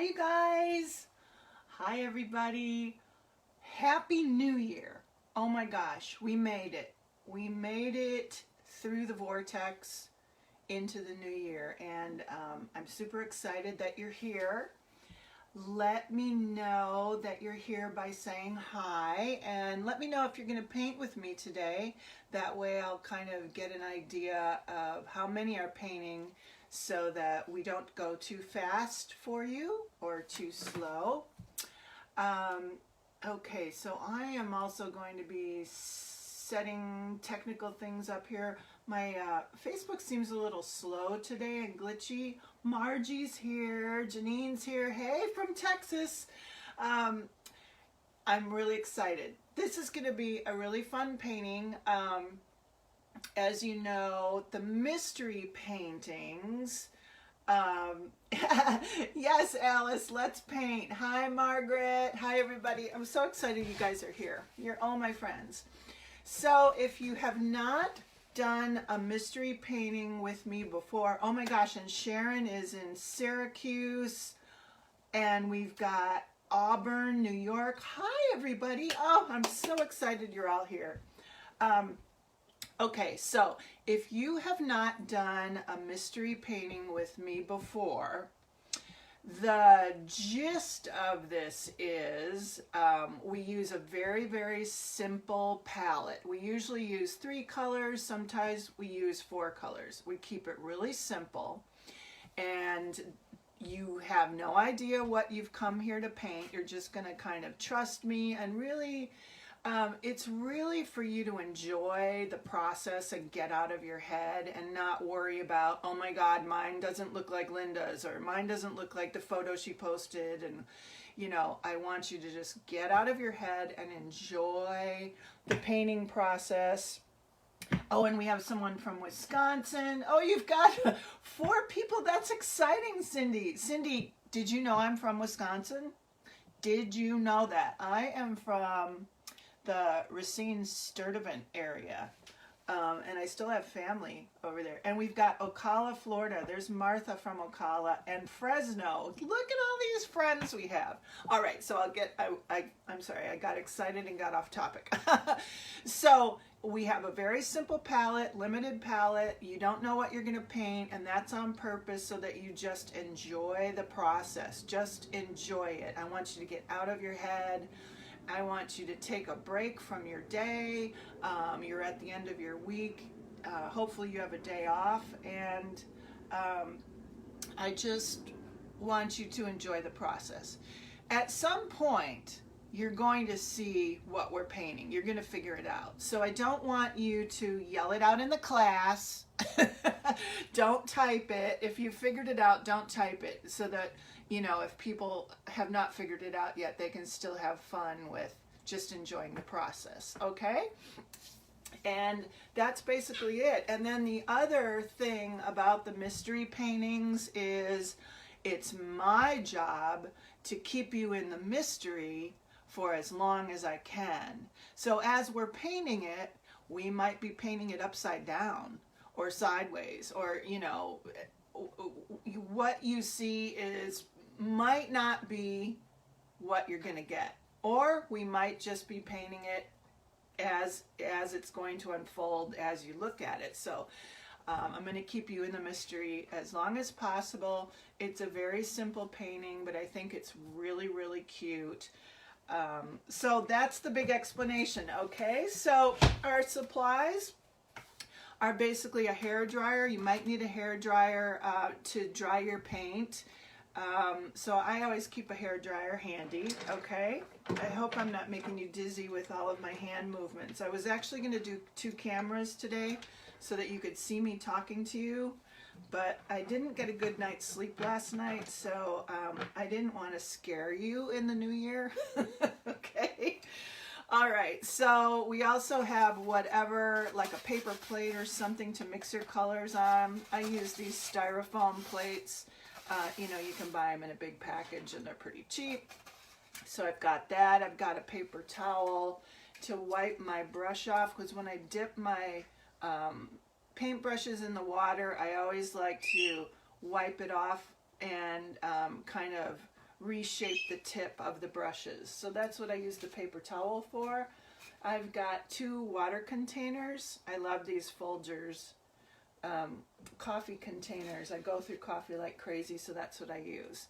Hi, you guys. Hi, everybody. Happy New Year. Oh my gosh, we made it. We made it through the vortex into the new year, and I'm super excited that you're here. Let me know that you're here by saying hi, and let me know if you're going to paint with me today. That way I'll kind of get an idea of how many are painting so that we don't go too fast for you or too slow. Okay, so I am also going to be setting technical things up here. My Facebook seems a little slow today and glitchy. Margie's here, Janine's here. Hey, from Texas. I'm really excited. This is going to be a really fun painting. As you know, the mystery paintings. Yes, Alice, let's paint. Hi, Margaret. Hi, everybody. I'm so excited you guys are here. You're all my friends. So if you have not done a mystery painting with me before, oh my gosh, and Sharon is in Syracuse, and we've got Auburn, New York. Hi, everybody. Oh, I'm so excited you're all here. Okay, so if you have not done a mystery painting with me before, the gist of this is we use a very, very simple palette. We usually use 3 colors. Sometimes we use 4 colors. We keep it really simple, and you have no idea what you've come here to paint. You're just going to kind of trust me, and really it's really for you to enjoy the process and get out of your head and not worry about, oh my God, mine doesn't look like Linda's, or mine doesn't look like the photo she posted. And you know, I want you to just get out of your head and enjoy the painting process. Oh, and we have someone from Wisconsin. Oh, you've got 4 people. That's exciting, Cindy. Cindy, did you know I'm from Wisconsin? Did you know that? I am from the Racine Sturtevant area, and I still have family over there. And we've got Ocala, Florida. There's Martha from Ocala, and Fresno. Look at all these friends we have. All right, so I'm sorry, I got excited and got off topic. So we have a very simple palette, limited palette. You don't know what you're going to paint, and that's on purpose so that you just enjoy the process. Just enjoy it. I want you to get out of your head. I want you to take a break from your day. You're at the end of your week. Hopefully you have a day off, and I just want you to enjoy the process. At some point, you're going to see what we're painting. You're going to figure it out. So I don't want you to yell it out in the class. Don't type it. If you figured it out, don't type it, so that, you know, if people have not figured it out yet, they can still have fun with just enjoying the process, okay? And that's basically it. And then the other thing about the mystery paintings is it's my job to keep you in the mystery for as long as I can. So as we're painting it, we might be painting it upside down or sideways, or, you know, what you see might not be what you're going to get, or we might just be painting it as it's going to unfold as you look at it. So I'm going to keep you in the mystery as long as possible. It's a very simple painting, but I think it's really, really cute. So that's the big explanation. Okay, so our supplies are basically a hair dryer. You might need a hair dryer to dry your paint. So I always keep a hair dryer handy, okay? I hope I'm not making you dizzy with all of my hand movements. I was actually going to do 2 cameras today so that you could see me talking to you, but I didn't get a good night's sleep last night, so I didn't want to scare you in the new year, okay? All right, so we also have whatever, like a paper plate or something to mix your colors on. I use these styrofoam plates. You know, you can buy them in a big package and they're pretty cheap. So I've got that. I've got a paper towel to wipe my brush off, because when I dip my paintbrushes in the water, I always like to wipe it off and kind of reshape the tip of the brushes. So that's what I use the paper towel for. I've got 2 water containers. I love these Folgers coffee containers. I go through coffee like crazy, so that's what I use.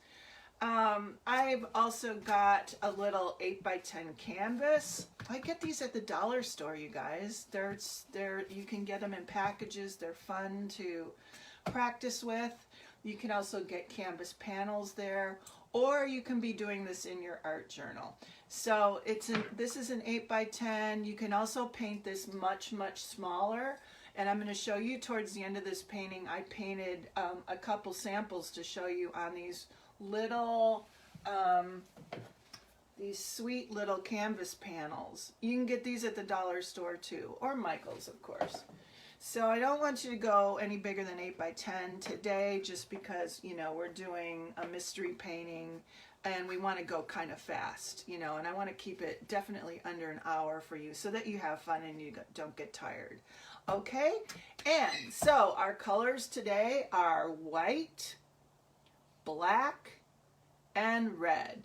I've also got a little 8x10 canvas. I get these at the dollar store, you guys. You can get them in packages. They're fun to practice with. You can also get canvas panels there, or you can be doing this in your art journal. So this is an 8x10. You can also paint this much, much smaller. And I'm going to show you towards the end of this painting. I painted a couple samples to show you on these little, these sweet little canvas panels. You can get these at the dollar store too, or Michael's, of course. So I don't want you to go any bigger than 8x10 today, just because, you know, we're doing a mystery painting and we want to go kind of fast, you know, and I want to keep it definitely under an hour for you so that you have fun and you don't get tired. Okay, and so our colors today are white, black, and red.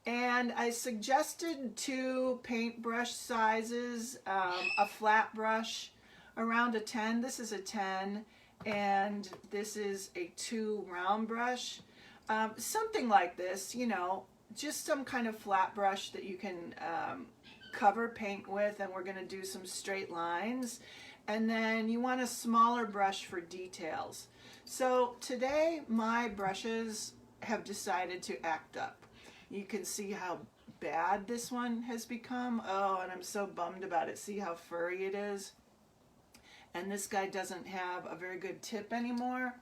And I suggested 2 paintbrush sizes, a flat brush around a 10. This is a 10, and this is a 2 round brush. Something like this, you know, just some kind of flat brush that you can cover paint with, and we're going to do some straight lines. And then you want a smaller brush for details. So today my brushes have decided to act up. You can see how bad this one has become. Oh, and I'm so bummed about it. See how furry it is? And this guy doesn't have a very good tip anymore.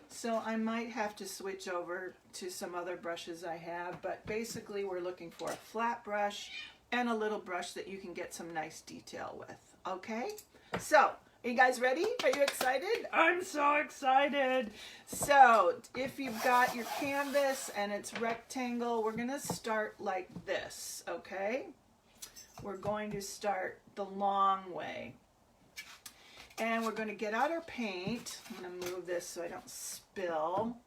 So I might have to switch over to some other brushes I have. But basically we're looking for a flat brush and a little brush that you can get some nice detail with. Okay? So, are you guys ready? Are you excited? I'm so excited. So, if you've got your canvas and it's rectangle, we're going to start like this, okay? We're going to start the long way. And we're going to get out our paint. I'm going to move this so I don't spill.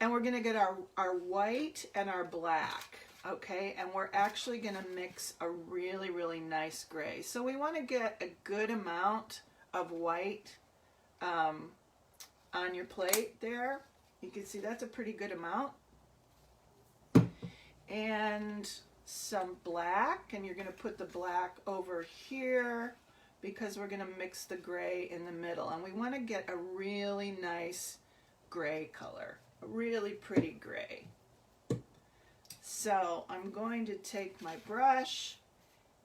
And we're going to get our white and our black. Okay, and we're actually going to mix a really, really nice gray. So we want to get a good amount of white on your plate there. You can see that's a pretty good amount. And some black, and you're going to put the black over here because we're going to mix the gray in the middle. And we want to get a really nice gray color, a really pretty gray. So I'm going to take my brush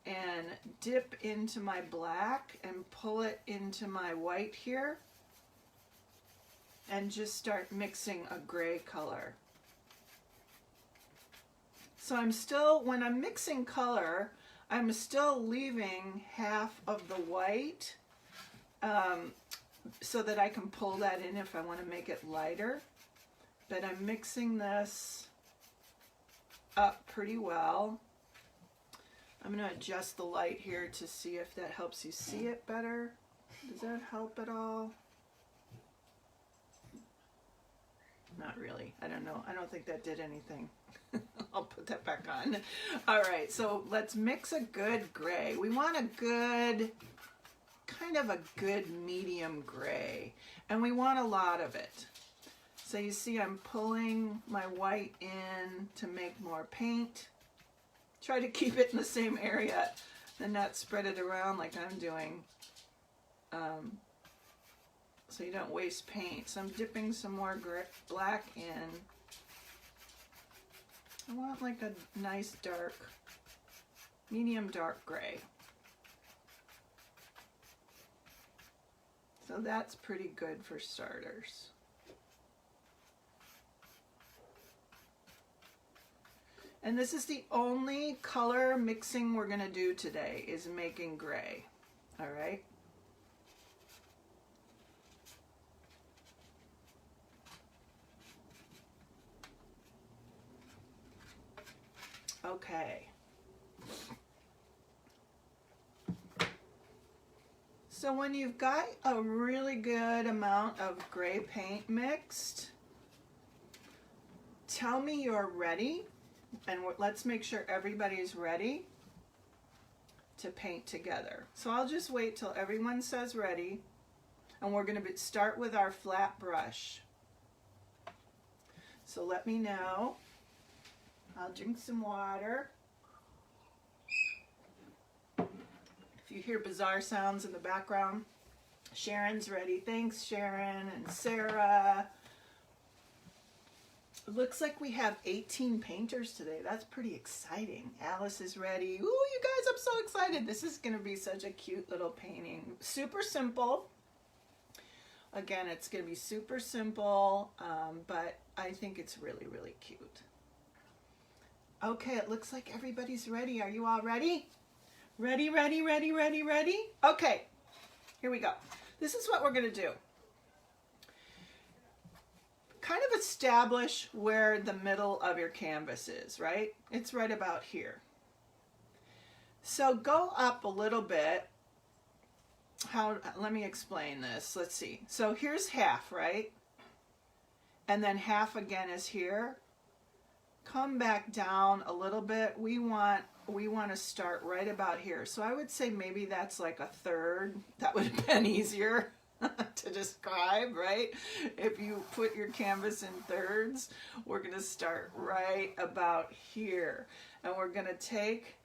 and dip into my black and pull it into my white here and just start mixing a gray color. So I'm still, when I'm mixing color, I'm still leaving half of the white so that I can pull that in if I want to make it lighter. But I'm mixing this up pretty well. I'm going to adjust the light here to see if that helps you see it better. Does that help at all? Not really. I don't know. I don't think that did anything. I'll put that back on. All right, so let's mix a good gray. We want a good, kind of a good medium gray, and we want a lot of it. So you see I'm pulling my white in to make more paint. Try to keep it in the same area and not spread it around like I'm doing, so you don't waste paint. So I'm dipping some more black in. I want like a nice dark, medium dark gray. So that's pretty good for starters. And this is the only color mixing we're going to do today, is making gray. All right? Okay. So when you've got a really good amount of gray paint mixed, tell me you're ready, and let's make sure everybody's ready to paint together. So I'll just wait till everyone says ready, and we're going to start with our flat brush. So let me know. I'll drink some water. If you hear bizarre sounds in the background, Sharon's ready. Thanks, Sharon and Sarah. It looks like we have 18 painters today. That's pretty exciting. Alice is ready. Ooh, you guys, I'm so excited. This is going to be such a cute little painting. Super simple. Again, it's going to be super simple, but I think it's really, really cute. Okay, it looks like everybody's ready. Are you all ready? Ready, ready, ready, ready, ready? Okay, here we go. This is what we're going to do. Kind of establish where the middle of your canvas is, right? It's right about here. So go up a little bit. Let me explain this. Let's see. So here's half, right? And then half again is here. Come back down a little bit. We want to start right about here. So I would say maybe that's like a third. That would have been easier to describe, right? If you put your canvas in thirds, we're going to start right about here. And we're going to take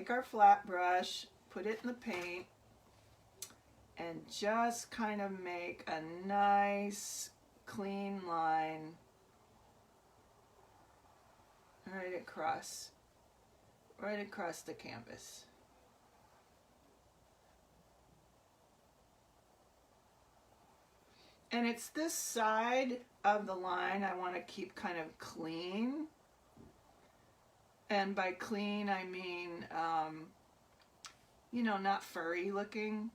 our flat brush, put it in the paint, and just kind of make a nice clean line right across the canvas. And it's this side of the line I want to keep kind of clean. And by clean, I mean, you know, not furry looking.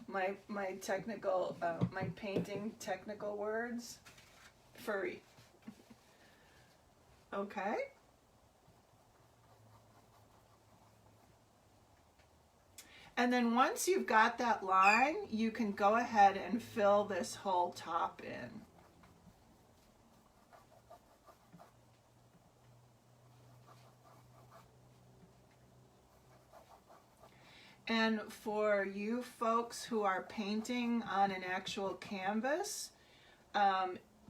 my technical, my painting technical words, furry. Okay. And then once you've got that line, you can go ahead and fill this whole top in. And for you folks who are painting on an actual canvas,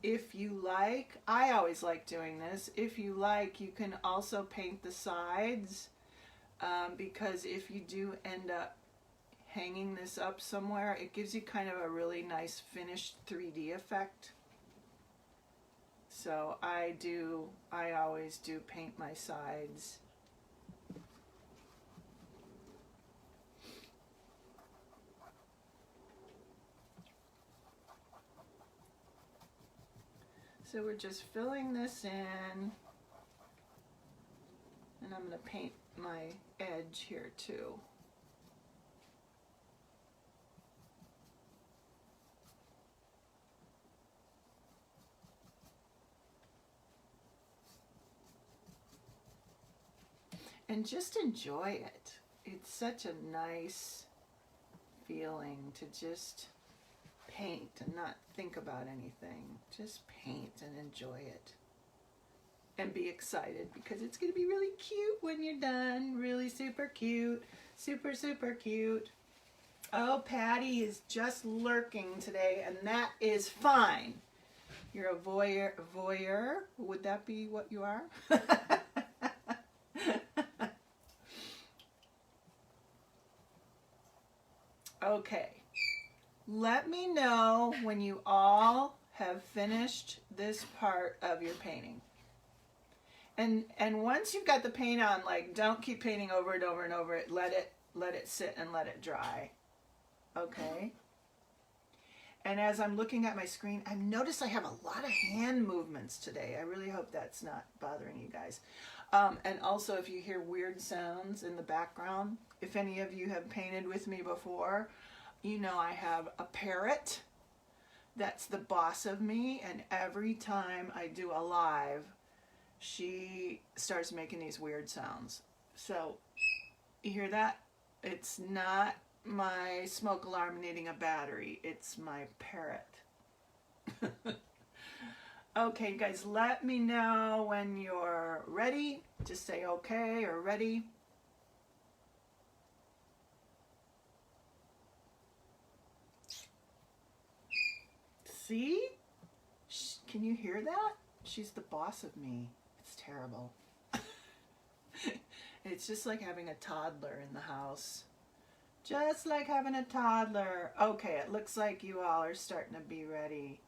if you like, I always like doing this, if you like, you can also paint the sides, because if you do end up hanging this up somewhere, it gives you kind of a really nice finished 3D effect. So I always do paint my sides. So we're just filling this in, and I'm going to paint my edge here too. And just enjoy it. It's such a nice feeling to just paint and not think about anything. Just paint and enjoy it. And be excited because it's going to be really cute when you're done. Really super cute. Super, super cute. Oh, Patty is just lurking today, and that is fine. You're a voyeur. Would that be what you are? Okay. Let me know when you all have finished this part of your painting. And once you've got the paint on, like, don't keep painting over and over and over it. Let it sit and let it dry. Okay? And as I'm looking at my screen, I've noticed I have a lot of hand movements today. I really hope that's not bothering you guys. And also, if you hear weird sounds in the background, if any of you have painted with me before, you know I have a parrot that's the boss of me, and every time I do a live, she starts making these weird sounds. So, you hear that? It's not my smoke alarm needing a battery, it's my parrot. Okay, guys, let me know when you're ready. Just say okay or ready. See? Can you hear that? She's the boss of me. It's terrible. It's just like having a toddler in the house. Just like having a toddler. Okay, it looks like you all are starting to be ready.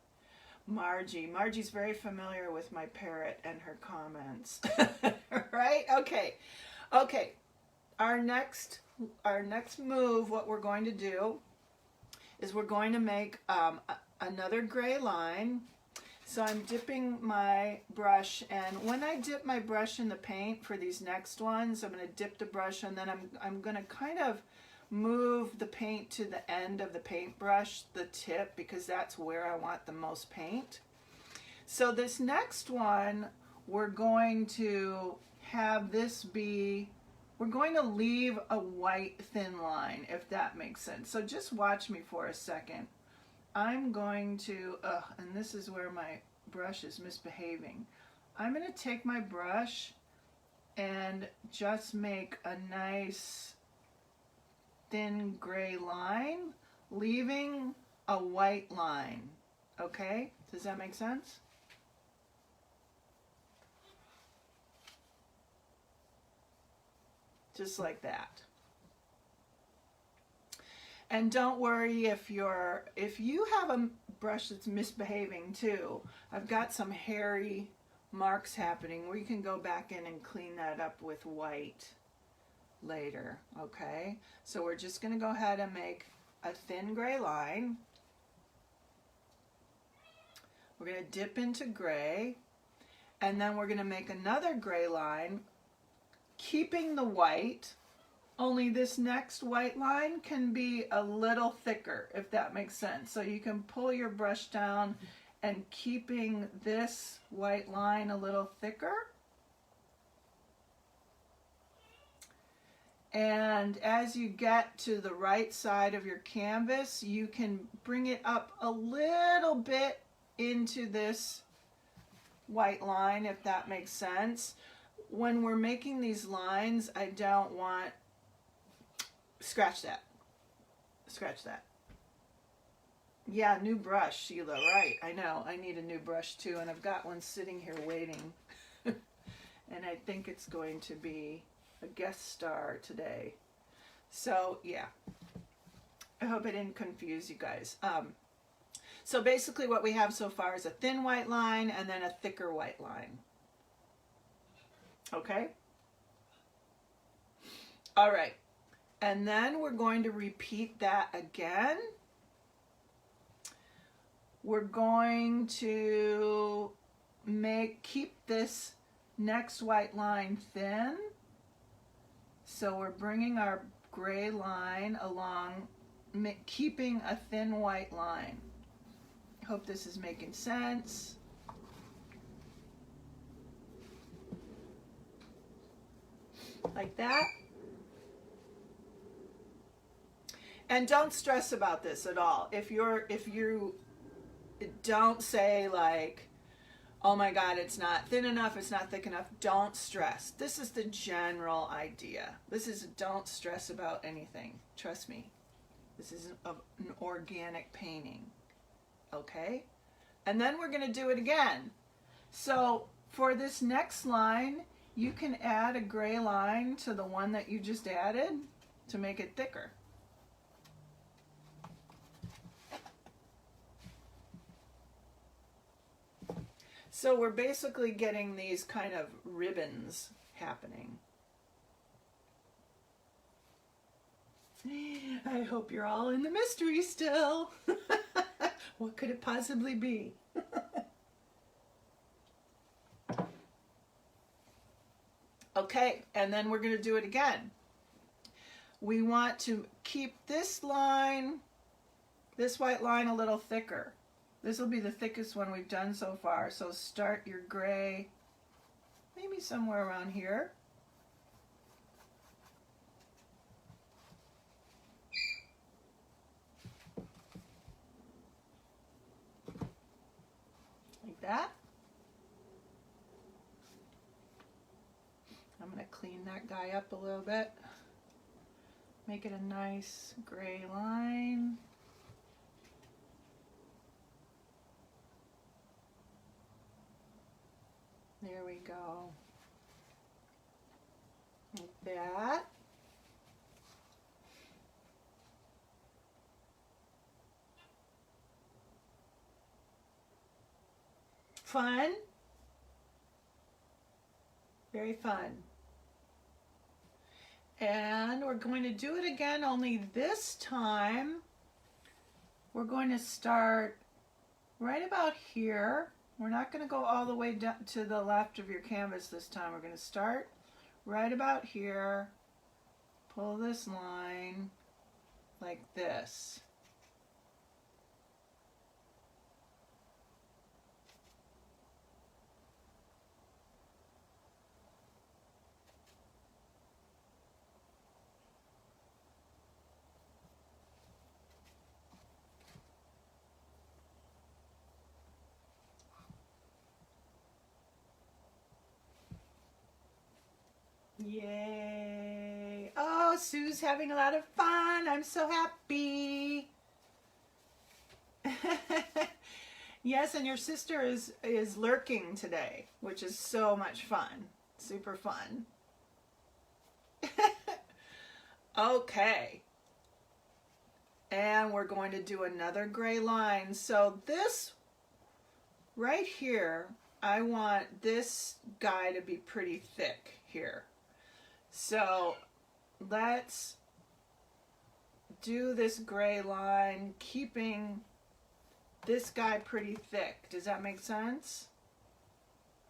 Margie's very familiar with my parrot and her comments. Right? Okay. Our next move, what we're going to do is we're going to make another gray line. So I'm dipping my brush, and when I dip my brush in the paint for these next ones, I'm going to dip the brush, and then I'm going to kind of move the paint to the end of the paintbrush, the tip, because that's where I want the most paint. So this next one, we're going to have this be, we're going to leave a white thin line, if that makes sense. So just watch me for a second. I'm going to, and this is where my brush is misbehaving. I'm going to take my brush and just make a nice thin gray line, leaving a white line. Okay? Does that make sense? Just like that. And don't worry if you have a brush that's misbehaving too. I've got some hairy marks happening. We can go back in and clean that up with white later, okay? So we're just going to go ahead and make a thin gray line. We're going to dip into gray, and then we're going to make another gray line, keeping the white, only this next white line can be a little thicker, if that makes sense. So you can pull your brush down and keeping this white line a little thicker. And as you get to the right side of your canvas, you can bring it up a little bit into this white line, if that makes sense. When we're making these lines, I don't want, scratch that. Yeah, new brush, Sheila, right. I know, I need a new brush too, and I've got one sitting here waiting. And I think it's going to be a guest star today. So yeah, I hope I didn't confuse you guys. So basically what we have so far is a thin white line and then a thicker white line. Okay? All right. And then we're going to repeat that again. We're going to keep this next white line thin. So we're bringing our gray line along, keeping a thin white line. Hope this is making sense. Like that. And don't stress about this at all. If you don't say like, oh my God, it's not thin enough, it's not thick enough, don't stress. This is the general idea. Don't stress about anything. Trust me. This is an organic painting. Okay? And then we're going to do it again. So for this next line, you can add a gray line to the one that you just added to make it thicker. So we're basically getting these kind of ribbons happening. I hope you're all in the mystery still. What could it possibly be? Okay, and then we're going to do it again. We want to keep this line, this white line, a little thicker. This will be the thickest one we've done so far. So start your gray, maybe somewhere around here. Like that. of clean that guy up a little bit. Make it a nice gray line. There we go. Like that. Fun. Very fun. And we're going to do it again, only this time we're going to start right about here. We're not going to go all the way down to the left of your canvas this time. We're going to start right about here, pull this line like this. Yay! Oh, Sue's having a lot of fun. I'm so happy. Yes, and your sister is lurking today, which is so much fun. Super fun. Okay. And we're going to do another gray line. So this right here, I want this guy to be pretty thick here. So let's do this gray line, keeping this guy pretty thick. Does that make sense?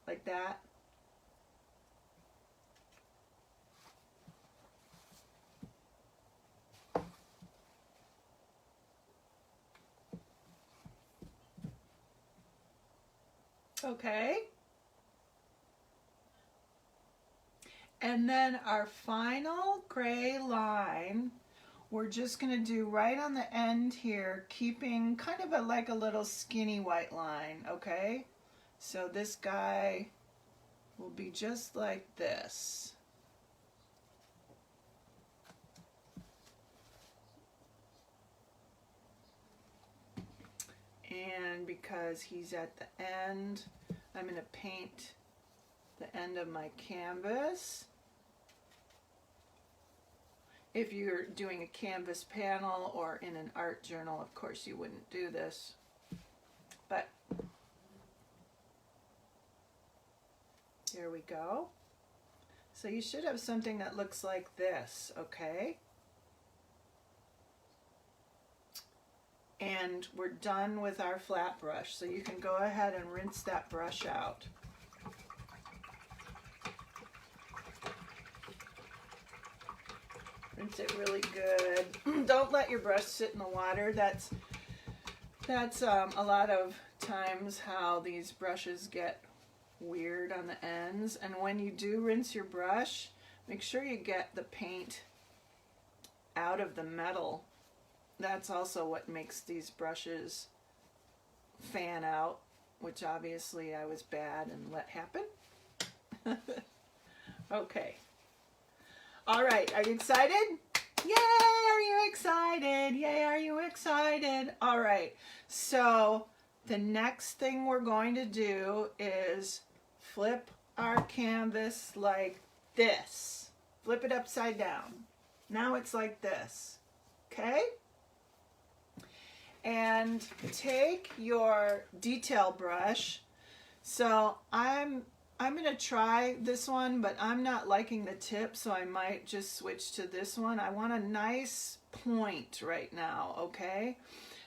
Like that? Okay. And then our final gray line, we're just going to do right on the end here, keeping kind of like a little skinny white line, okay? So this guy will be just like this. And because he's at the end, I'm going to paint the end of my canvas. If you're doing a canvas panel or in an art journal, of course you wouldn't do this. But here we go. So you should have something that looks like this, okay? And we're done with our flat brush, so you can go ahead and rinse that brush out. Rinse it really good. Don't let your brush sit in the water. That's a lot of times how these brushes get weird on the ends. And when you do rinse your brush, make sure you get the paint out of the metal. That's also what makes these brushes fan out, which obviously I was bad and let happen. Okay. All right, are you excited? Yay, are you excited? Yay, are you excited? All right, so the next thing we're going to do is flip our canvas like this. Flip it upside down. Now it's like this, okay? And take your detail brush. So I'm going to try this one, but I'm not liking the tip, so I might just switch to this one. I want a nice point right now, okay?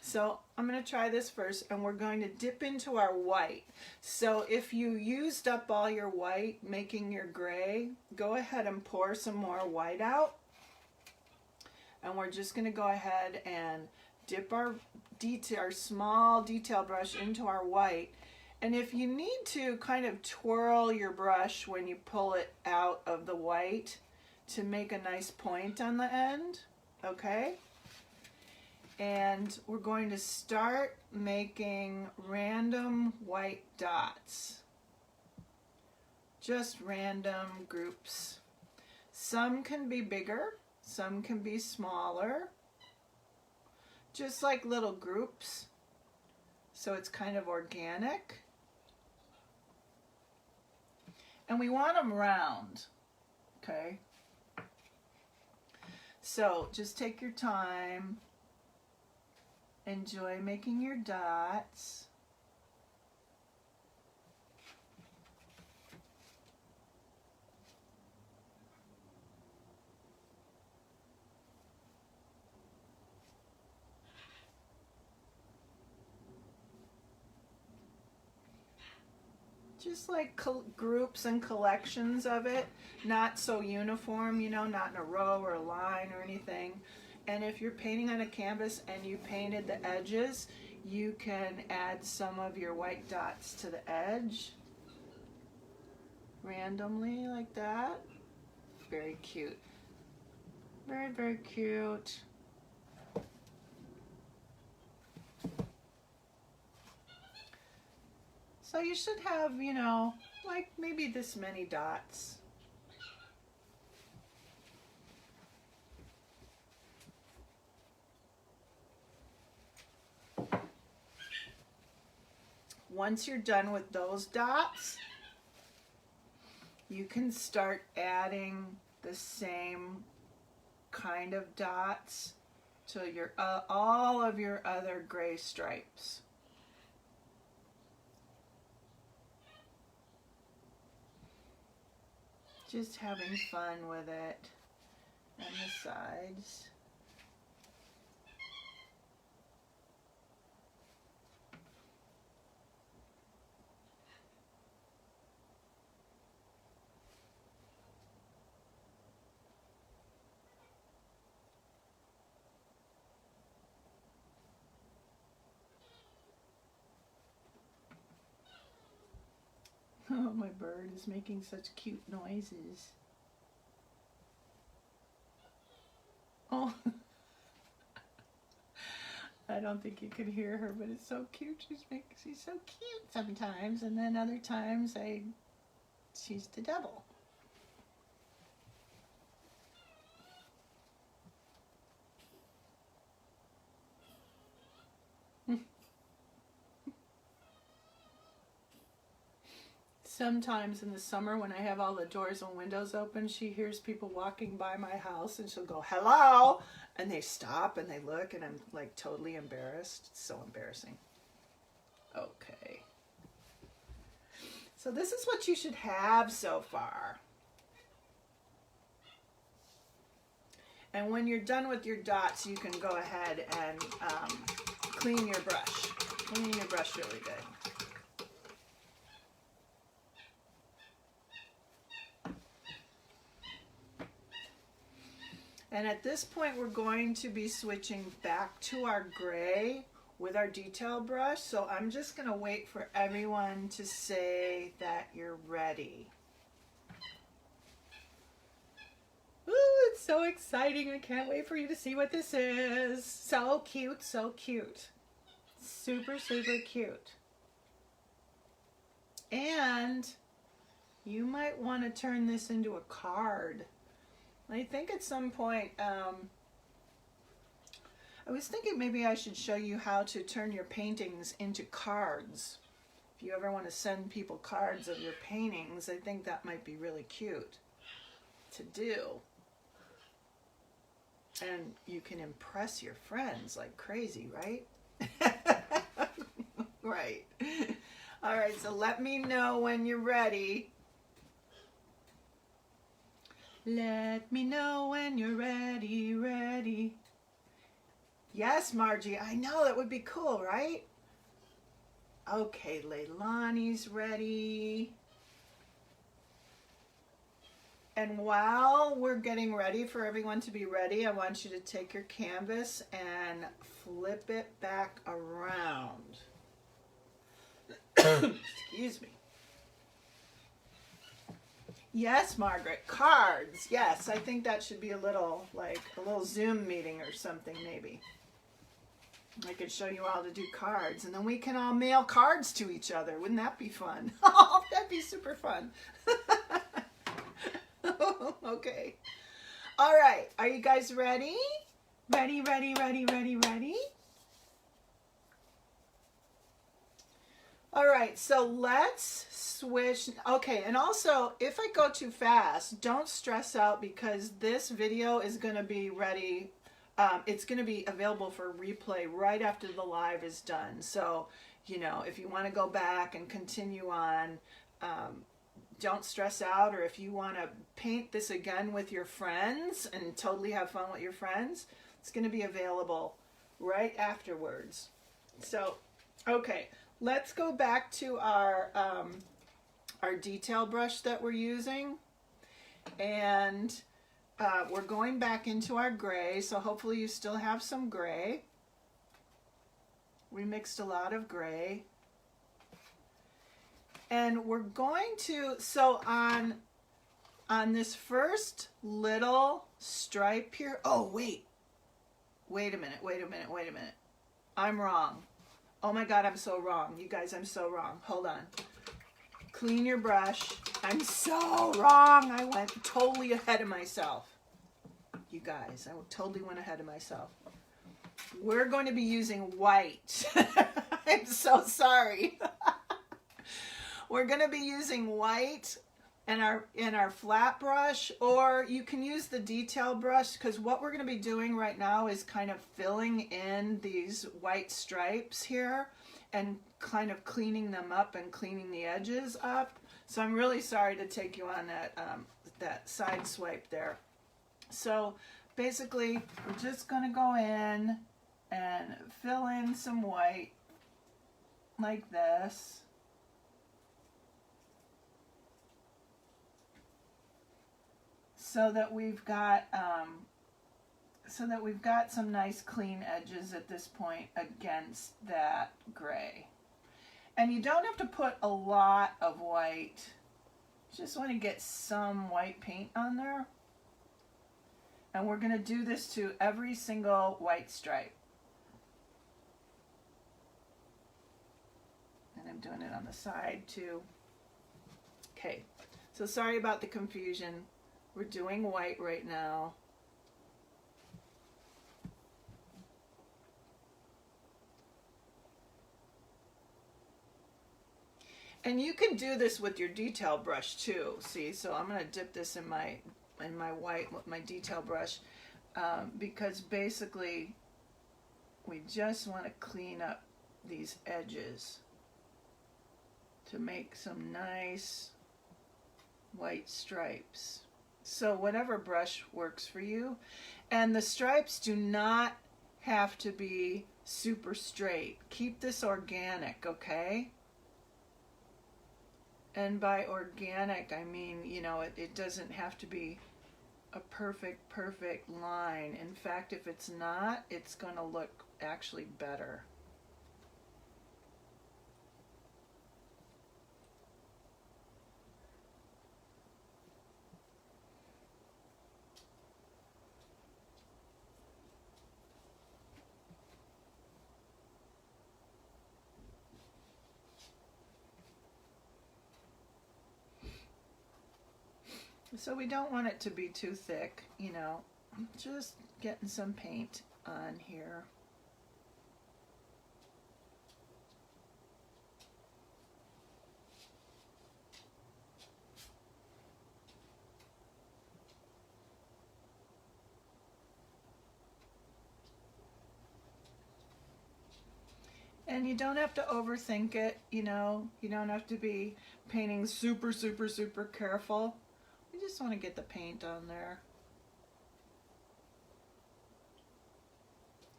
So I'm going to try this first, and we're going to dip into our white. So if you used up all your white making your gray, go ahead and pour some more white out. And we're just going to go ahead and dip our small detail brush into our white. And if you need to kind of twirl your brush when you pull it out of the white to make a nice point on the end, okay? And we're going to start making random white dots. Just random groups Some can be bigger, some can be smaller, just like little groups. So it's kind of organic. And we want them round, okay? So just take your time, enjoy making your dots. Just like groups and collections of it, not so uniform, you know, not in a row or a line or anything. And if you're painting on a canvas and you painted the edges, you can add some of your white dots to the edge randomly like that. Very cute. Very, very cute. So you should have, you know, like maybe this many dots. Once you're done with those dots, you can start adding the same kind of dots to your all of your other gray stripes. Just having fun with it. And the sides. Oh, my bird is making such cute noises. Oh, I don't think you could hear her, but it's so cute. She's so cute sometimes, and then other times she's the devil. Sometimes in the summer when I have all the doors and windows open, she hears people walking by my house and she'll go, "Hello!" And they stop and they look and I'm like totally embarrassed. It's so embarrassing. Okay. So this is what you should have so far. And when you're done with your dots, you can go ahead and clean your brush. Clean your brush really good. And at this point, we're going to be switching back to our gray with our detail brush. So I'm just going to wait for everyone to say that you're ready. Ooh, it's so exciting. I can't wait for you to see what this is. So cute, so cute. Super, super cute. And you might want to turn this into a card. I think at some point, I was thinking maybe I should show you how to turn your paintings into cards. If you ever want to send people cards of your paintings, I think that might be really cute to do. And you can impress your friends like crazy, right? Right. All right, so let me know when you're ready. Let me know when you're ready, ready. Yes, Margie, I know, that would be cool, right? Okay, Leilani's ready. And while we're getting ready for everyone to be ready, I want you to take your canvas and flip it back around. Excuse me. Yes, Margaret, cards. Yes, I think that should be a little, like a little Zoom meeting or something maybe. I could show you how to do cards and then we can all mail cards to each other. Wouldn't that be fun? Oh, that'd be super fun. Okay. All right. Are you guys ready? Ready, ready, ready, ready, ready? All right, so let's switch. Okay, and also, if I go too fast, don't stress out because this video is going to be ready. It's going to be available for replay right after the live is done. So, you know, if you want to go back and continue on, don't stress out. Or if you want to paint this again with your friends and totally have fun with your friends, it's going to be available right afterwards. So, okay. Let's go back to our detail brush that we're using, and we're going back into our gray, so hopefully you still have some gray. We mixed a lot of gray. And we're going to, so on this first little stripe here, oh wait a minute. I'm wrong. Oh my God, I'm so wrong. You guys, I'm so wrong. Hold on. Clean your brush. I'm so wrong. I went totally ahead of myself. You guys, I totally went ahead of myself. We're going to be using white. I'm so sorry. We're going to be using white in our flat brush, or you can use the detail brush, because what we're going to be doing right now is kind of filling in these white stripes here and kind of cleaning them up and cleaning the edges up. So I'm really sorry to take you on that side swipe there. So basically we're just going to go in and fill in some white like this. So that we've got some nice clean edges at this point against that gray. And you don't have to put a lot of white. You just want to get some white paint on there. And we're going to do this to every single white stripe. And I'm doing it on the side too. Okay, so sorry about the confusion. We're doing white right now. And you can do this with your detail brush too. See, so I'm going to dip this in my white with my detail brush because basically we just want to clean up these edges to make some nice white stripes. So whatever brush works for you. And the stripes do not have to be super straight. Keep this organic, okay? And by organic, I mean, you know, it doesn't have to be a perfect line. In fact, if it's not, it's going to look actually better. So we don't want it to be too thick, you know, just getting some paint on here. And you don't have to overthink it, you know, you don't have to be painting super careful. You just want to get the paint on there.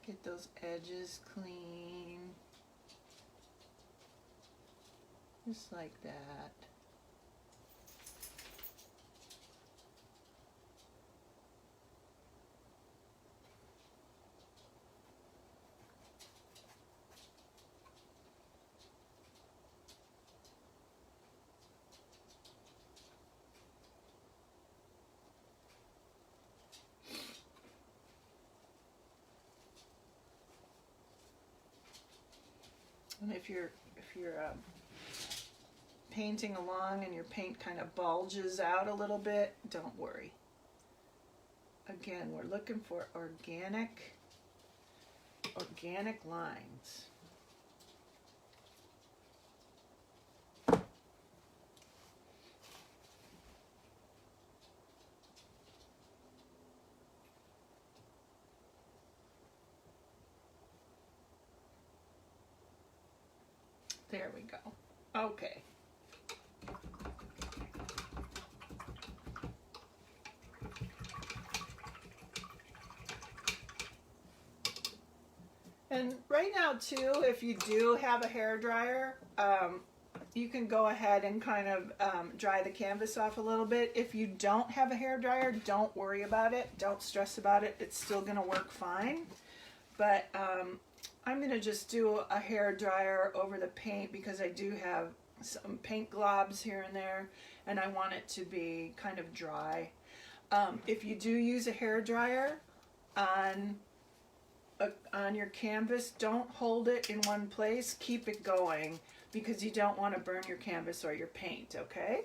Get those edges clean. Just like that. And if you're painting along and your paint kind of bulges out a little bit, don't worry. Again, we're looking for organic lines. There we go. Okay. And right now too, if you do have a hairdryer, you can go ahead and kind of dry the canvas off a little bit. If you don't have a hairdryer, don't worry about it. Don't stress about it. It's still going to work fine. But I'm going to just do a hairdryer over the paint because I do have some paint globs here and there, and I want it to be kind of dry. If you do use a hairdryer on your canvas, don't hold it in one place. Keep it going because you don't want to burn your canvas or your paint, okay?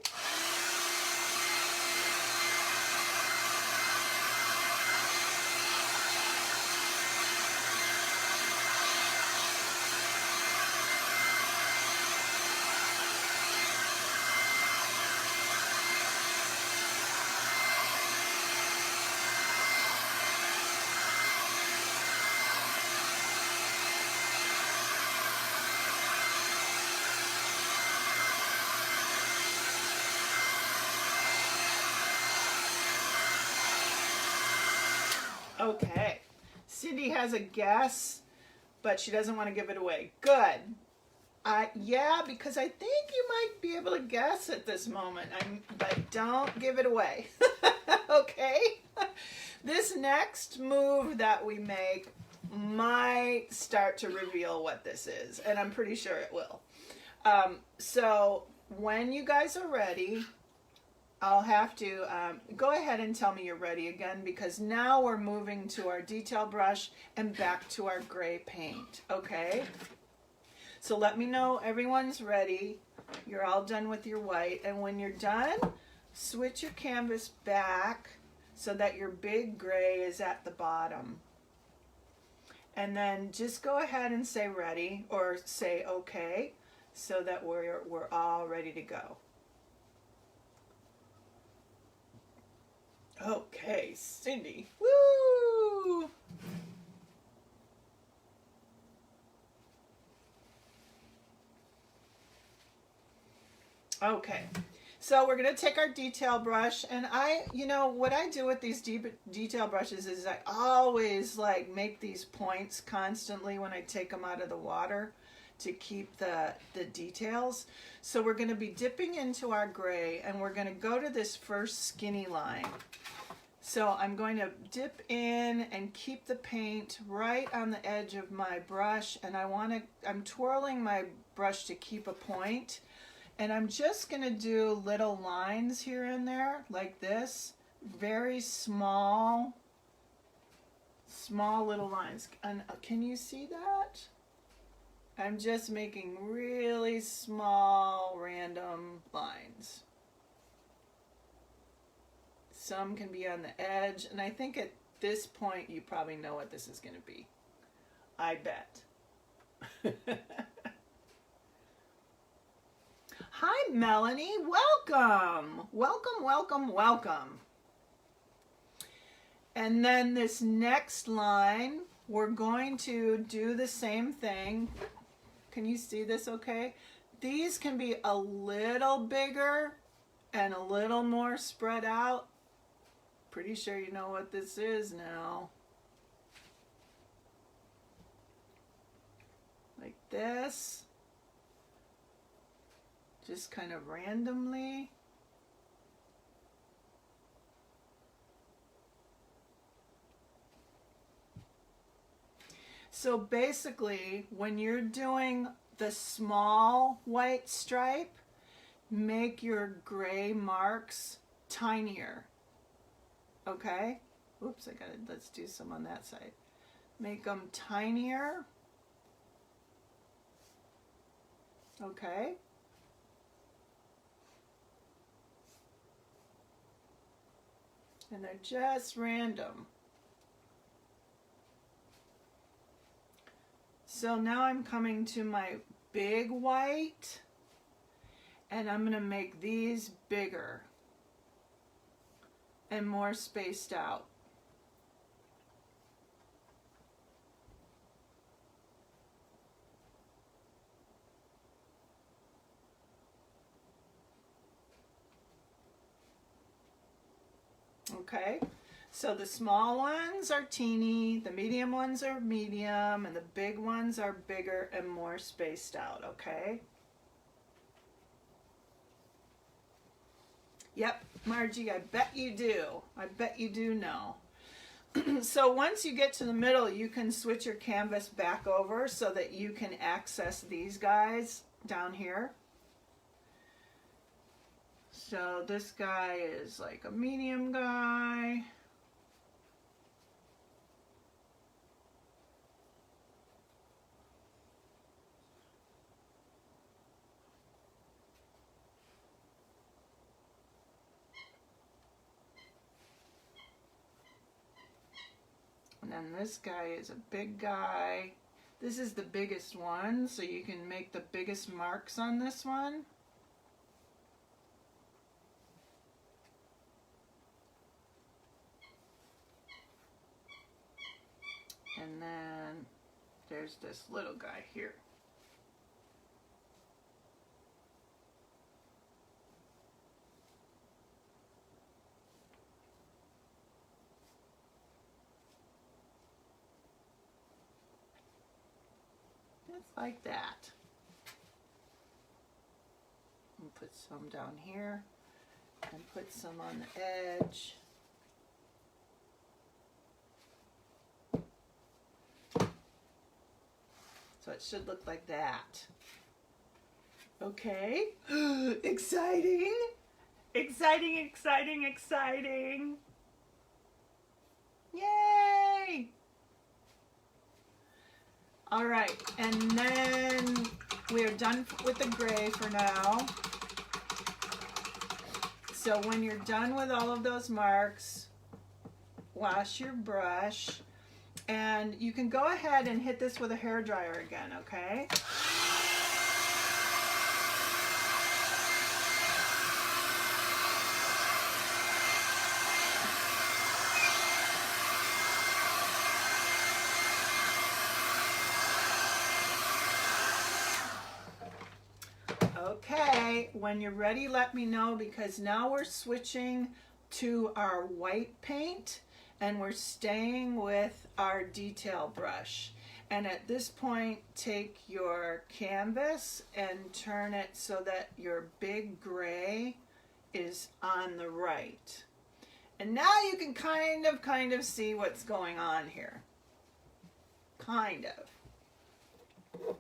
Okay, Cindy has a guess, but she doesn't want to give it away. Good. Yeah, because I think you might be able to guess at this moment, but don't give it away. Okay? This next move that we make might start to reveal what this is, and I'm pretty sure it will. So when you guys are ready, I'll have to go ahead and tell me you're ready again, because now we're moving to our detail brush and back to our gray paint, okay? So let me know everyone's ready. You're all done with your white, and when you're done, switch your canvas back so that your big gray is at the bottom. And then just go ahead and say ready or say okay so that we're all ready to go. Okay, Cindy. Woo! Okay, so we're going to take our detail brush, and what I do with these detail brushes is I always like make these points constantly when I take them out of the water to keep the details. So we're going to be dipping into our gray, and we're going to go to this first skinny line. So I'm going to dip in and keep the paint right on the edge of my brush, and I'm twirling my brush to keep a point, and I'm just going to do little lines here and there like this, very small little lines. And can you see that? I'm just making really small random lines. Some can be on the edge, and I think at this point you probably know what this is going to be. I bet. Hi, Melanie. Welcome. Welcome, welcome, welcome. And then this next line, we're going to do the same thing. Can you see this okay? These can be a little bigger and a little more spread out. Pretty sure you know what this is now. Like this. Just kind of randomly. So basically, when you're doing the small white stripe, make your gray marks tinier. Okay? Oops, let's do some on that side. Make them tinier. Okay? And they're just random. So now I'm coming to my big white, and I'm going to make these bigger and more spaced out. Okay, so the small ones are teeny, the medium ones are medium, and the big ones are bigger and more spaced out, okay? Yep, Margie, I bet you do. I bet you do know. So once you get to the middle, you can switch your canvas back over so that you can access these guys down here. So this guy is like a medium guy. And then this guy is a big guy. This is the biggest one, so you can make the biggest marks on this one. And then there's this little guy here. Just like that. And put some down here and put some on the edge. So it should look like that. Okay. Exciting. Exciting, exciting, exciting. Yay! All right, and then we are done with the gray for now. So when you're done with all of those marks, wash your brush. And you can go ahead and hit this with a hairdryer again, okay? Okay, when you're ready, let me know, because now we're switching to our white paint and we're staying with our detail brush. And at this point, take your canvas and turn it so that your big gray is on the right. And now you can kind of see what's going on here. Kind of.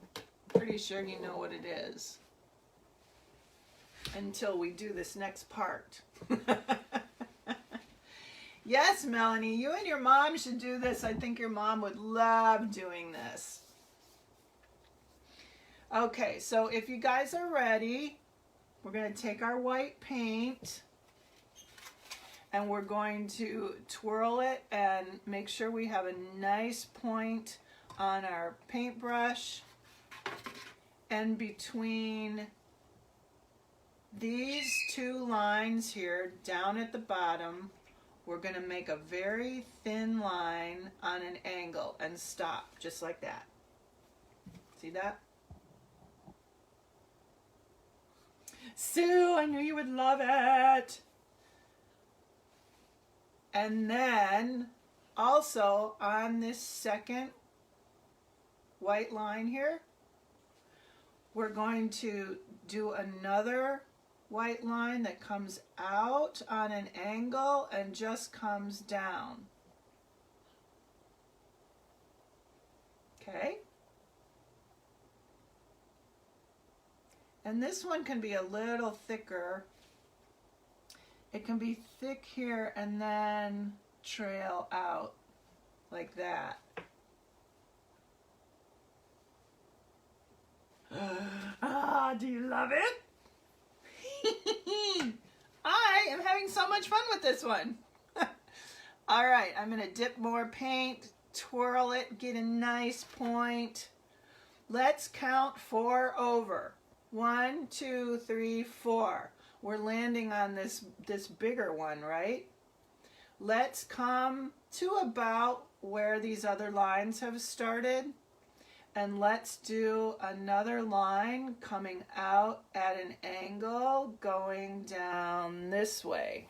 Pretty sure you know what it is. Until we do this next part. Yes, Melanie, you and your mom should do this. I think your mom would love doing this. Okay, so if you guys are ready, we're going to take our white paint and we're going to twirl it and make sure we have a nice point on our paintbrush. And between these two lines here, down at the bottom, we're going to make a very thin line on an angle and stop, just like that. See that? Sue, I knew you would love it. And then also on this second white line here, we're going to do another white line that comes out on an angle and just comes down. Okay? And this one can be a little thicker. It can be thick here and then trail out like that. Ah, do you love it? I am having so much fun with this one. All right, I'm gonna dip more paint, twirl it, get a nice point. Let's count 4 over. 1, 2, 3, 4. We're landing on this bigger one, right? Let's come to about where these other lines have started. And let's do another line coming out at an angle going down this way.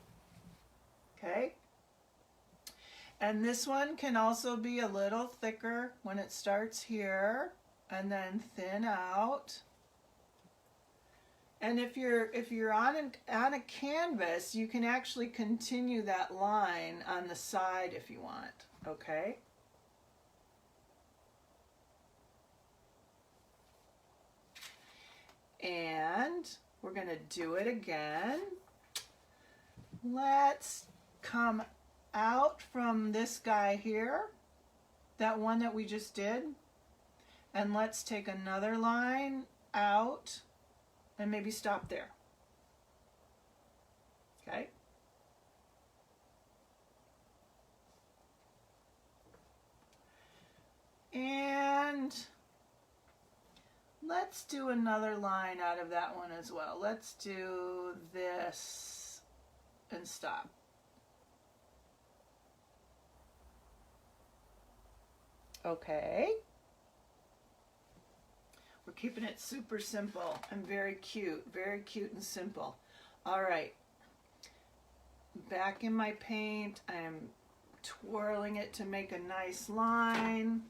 Okay? And this one can also be a little thicker when it starts here and then thin out. And if you're on a canvas, you can actually continue that line on the side if you want, okay? And we're going to do it again. Let's come out from this guy here, that one that we just did, and let's take another line out and maybe stop there. Okay? And let's do another line out of that one as well. Let's do this and stop. Okay. We're keeping it super simple and very cute and simple. All right. Back in my paint, I'm twirling it to make a nice line.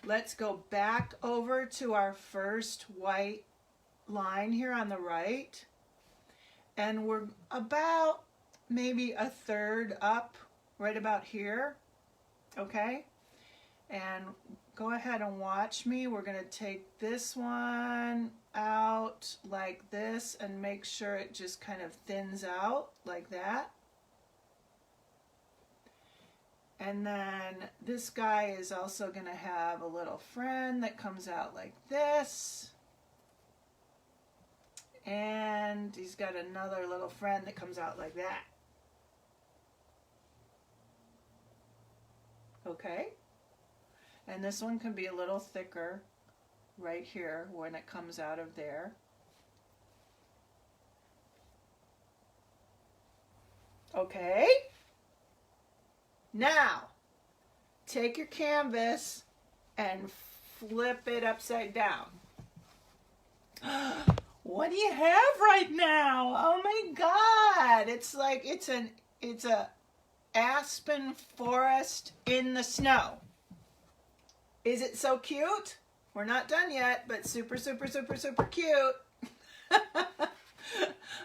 Let's go back over to our first white line here on the right. And we're about maybe a third up, right about here. Okay? And go ahead and watch me. We're going to take this one out like this and make sure it just kind of thins out like that. And then this guy is also going to have a little friend that comes out like this. And he's got another little friend that comes out like that. Okay? And this one can be a little thicker right here when it comes out of there. Okay? Now, take your canvas and flip it upside down. What do you have right now? Oh my God! It's like it's a aspen forest in the snow. Is it so cute? We're not done yet, but super, super, super, super cute.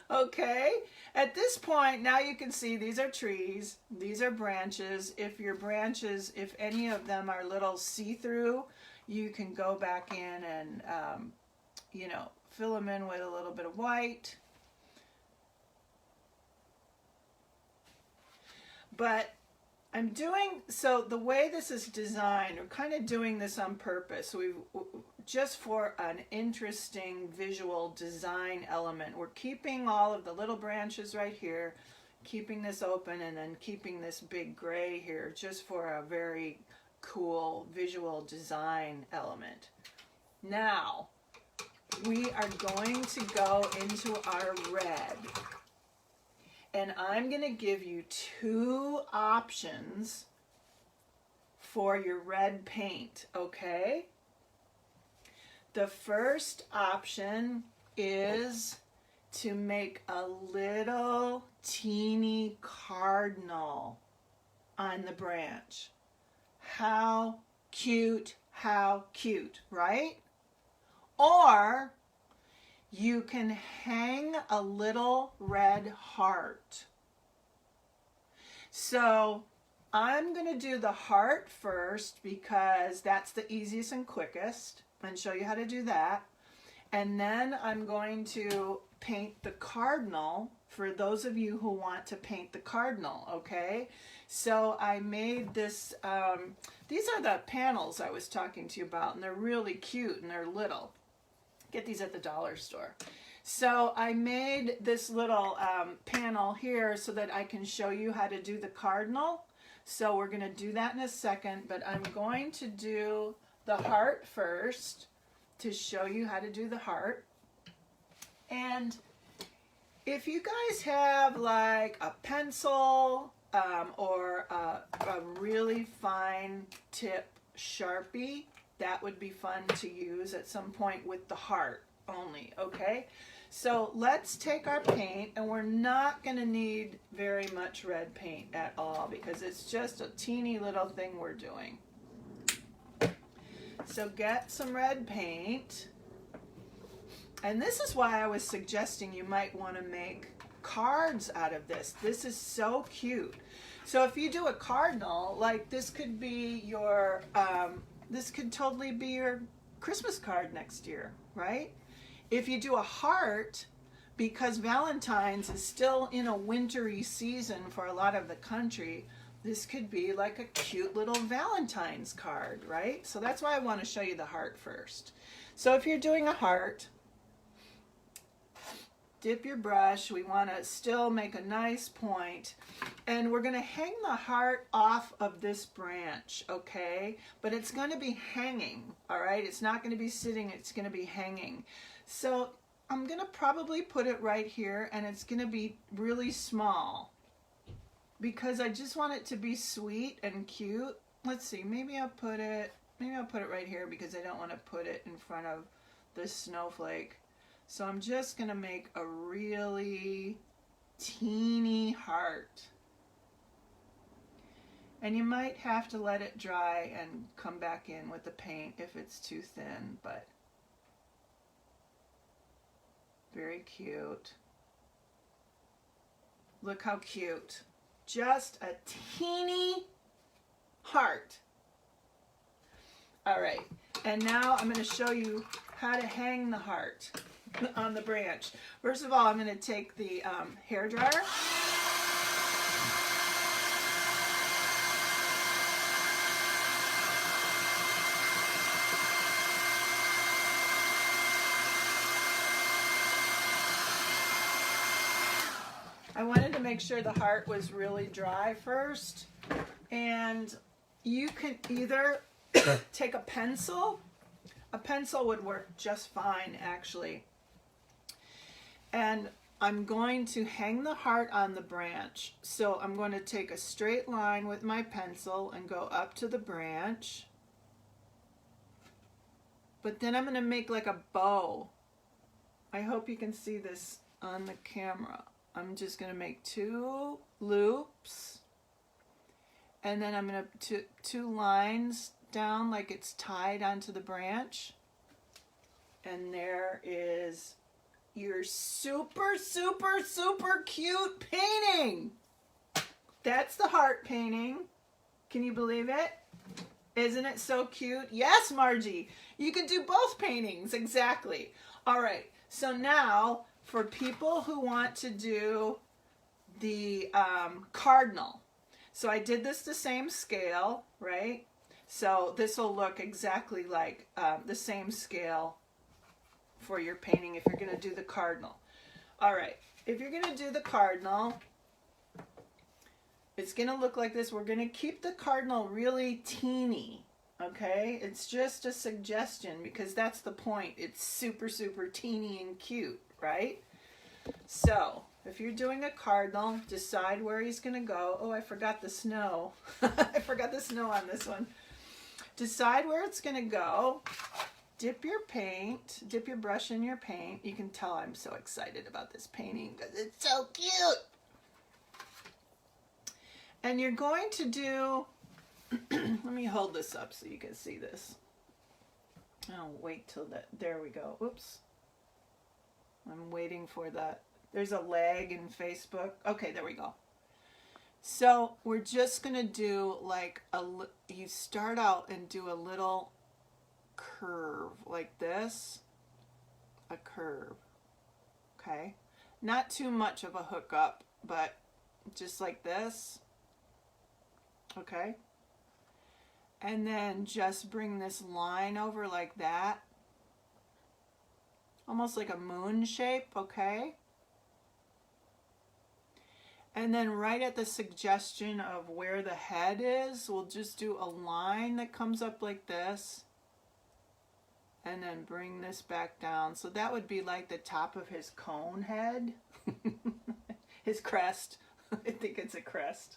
Okay, at this point, now you can see these are trees, these are branches. If your branches, if any of them are little see-through, you can go back in and, you know, fill them in with a little bit of white. But I'm doing, so the way this is designed, we're kind of doing this on purpose. Just for an interesting visual design element. We're keeping all of the little branches right here, keeping this open, and then keeping this big gray here just for a very cool visual design element. Now, we are going to go into our red. And I'm going to give you 2 options for your red paint, okay? The first option is to make a little teeny cardinal on the branch. How cute, right? Or you can hang a little red heart. So I'm going to do the heart first because that's the easiest and quickest, and show you how to do that. And then I'm going to paint the cardinal for those of you who want to paint the cardinal, okay? So I made this, these are the panels I was talking to you about, and they're really cute and they're little. Get these at the dollar store. So I made this little panel here so that I can show you how to do the cardinal. So we're going to do that in a second, but I'm going to do the heart first to show you how to do the heart. And if you guys have like a pencil or a really fine tip Sharpie, that would be fun to use at some point with the heart only, okay? So let's take our paint, and we're not going to need very much red paint at all because it's just a teeny little thing we're doing. So get some red paint. And this is why I was suggesting you might want to make cards out of this. This is so cute. So if you do a cardinal, like this could be your, this could totally be your Christmas card next year, right? If you do a heart, because Valentine's is still in a wintry season for a lot of the country, this could be like a cute little Valentine's card, right? So that's why I want to show you the heart first. So if you're doing a heart, dip your brush. We want to still make a nice point, and we're going to hang the heart off of this branch, okay? But it's going to be hanging, all right? It's not going to be sitting, it's going to be hanging. So I'm going to probably put it right here, and it's going to be really small because I just want it to be sweet and cute. Let's see, maybe I'll put it right here because I don't want to put it in front of this snowflake. So I'm just going to make a really teeny heart. And you might have to let it dry and come back in with the paint if it's too thin, but very cute. Look how cute. Just a teeny heart. All right, and now I'm going to show you how to hang the heart on the branch. First of all, I'm going to take the hair dryer. I wanted to make sure the heart was really dry first, and you can either take a pencil. A pencil would work just fine, actually. And I'm going to hang the heart on the branch. So I'm going to take a straight line with my pencil and go up to the branch. But then I'm going to make like a bow. I hope you can see this on the camera. I'm just going to make 2 loops. And then I'm going to two lines down like it's tied onto the branch. And there is your super, super, super cute painting. That's the heart painting. Can you believe it? Isn't it so cute? Yes, Margie, you can do both paintings, exactly. All right, so now for people who want to do the cardinal. So I did this the same scale, right? So this will look exactly like the same scale for your painting if you're going to do the cardinal. All right, if you're going to do the cardinal, it's going to look like this. We're going to keep the cardinal really teeny, okay? It's just a suggestion because that's the point. It's super, super teeny and cute, right? So if you're doing a cardinal, decide where he's going to go. Oh, I forgot the snow. I forgot the snow on this one. Decide where it's going to go. Dip your paint, dip your brush in your paint. You can tell I'm so excited about this painting because it's so cute. And you're going to do, let me hold this up so you can see this. Oh, wait till that, there we go. Oops. I'm waiting for that. There's a lag in Facebook. Okay, there we go. So we're just going to do like you start out and do a little curve like this, a curve, okay? Not too much of a hookup, but just like this, okay? And then just bring this line over like that, almost like a moon shape, okay? And then right at the suggestion of where the head is, we'll just do a line that comes up like this. And then bring this back down. So that would be like the top of his cone head. His crest. I think it's a crest.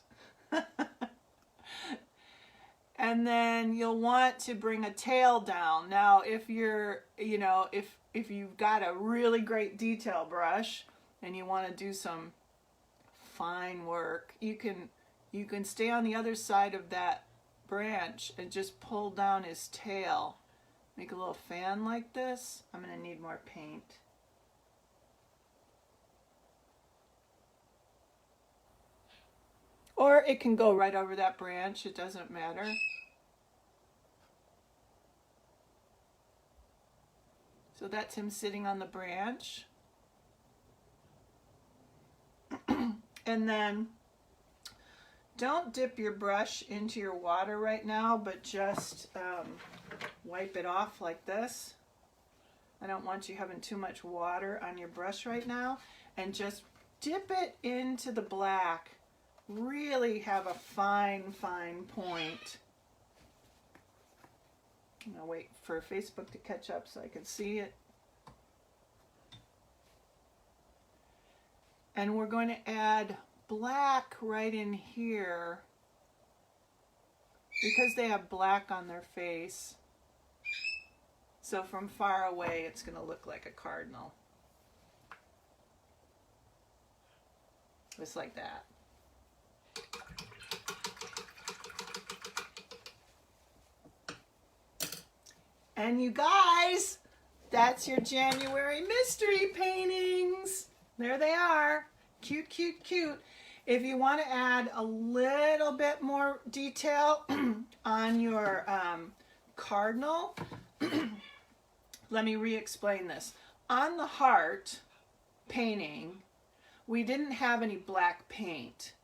And then you'll want to bring a tail down. Now, if you're, you know, if you've got a really great detail brush and you want to do some fine work, you can stay on the other side of that branch and just pull down his tail. Make a little fan like this. I'm going to need more paint. Or it can go right over that branch. It doesn't matter. So that's him sitting on the branch. And then don't dip your brush into your water right now, but just wipe it off like this. I don't want you having too much water on your brush right now. And just dip it into the black. Really have a fine, fine point. I'm gonna wait for Facebook to catch up so I can see it. And we're going to add black right in here because they have black on their face. So from far away, it's going to look like a cardinal. Just like that. And you guys, that's your January mystery paintings. There they are. Cute, cute, cute. If you want to add a little bit more detail on your cardinal, let me re-explain this. On the heart painting, we didn't have any black paint.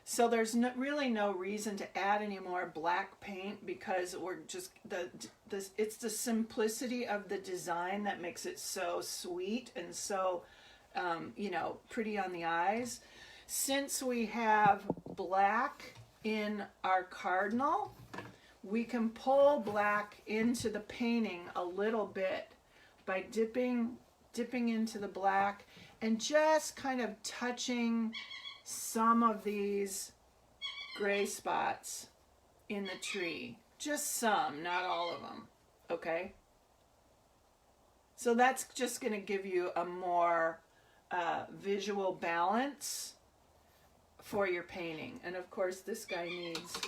So there's really no reason to add any more black paint because we're just, it's the simplicity of the design that makes it so sweet and so, you know, pretty on the eyes. Since we have black in our cardinal, we can pull black into the painting a little bit by dipping into the black and just kind of touching some of these gray spots in the tree. Just some, not all of them, okay? So that's just going to give you a more visual balance for your painting. And of course this guy needs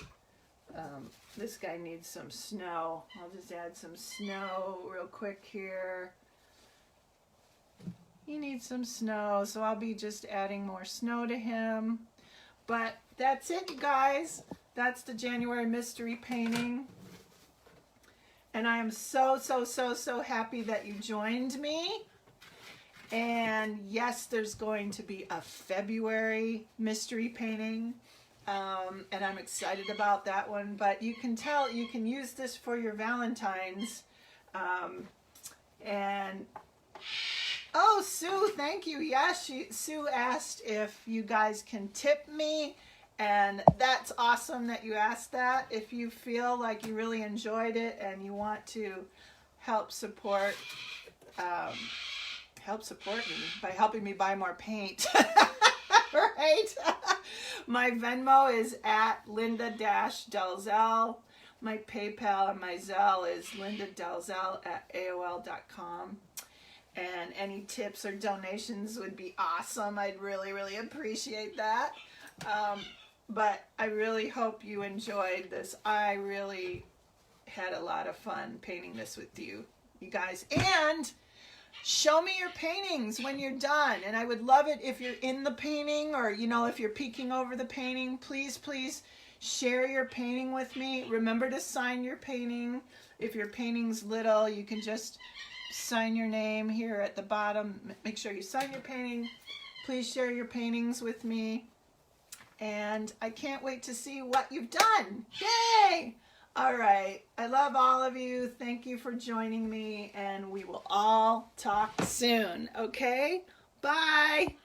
some snow. I'll just add some snow real quick here. He needs some snow, so I'll be just adding more snow to him. But that's it, you guys. That's the January mystery painting. And I am so, so, so, so happy that you joined me. And yes, there's going to be a February mystery painting. And I'm excited about that one. But you can tell, you can use this for your Valentine's. And oh, Sue, thank you. Yes, Sue asked if you guys can tip me, and that's awesome that you asked that. If you feel like you really enjoyed it and you want to help support me by helping me buy more paint, right? My Venmo is at Linda-Delzell. My PayPal and my Zelle is lindadelzell@aol.com. And any tips or donations would be awesome. I'd really, really appreciate that. But I really hope you enjoyed this. I really had a lot of fun painting this with you guys. And show me your paintings when you're done. And I would love it if you're in the painting or, you know, if you're peeking over the painting. Please, please share your painting with me. Remember to sign your painting. If your painting's little, you can just sign your name here at the bottom. Make sure you sign your painting. Please share your paintings with me. And I can't wait to see what you've done. Yay! All right. I love all of you. Thank you for joining me, and we will all talk soon. Okay? Bye.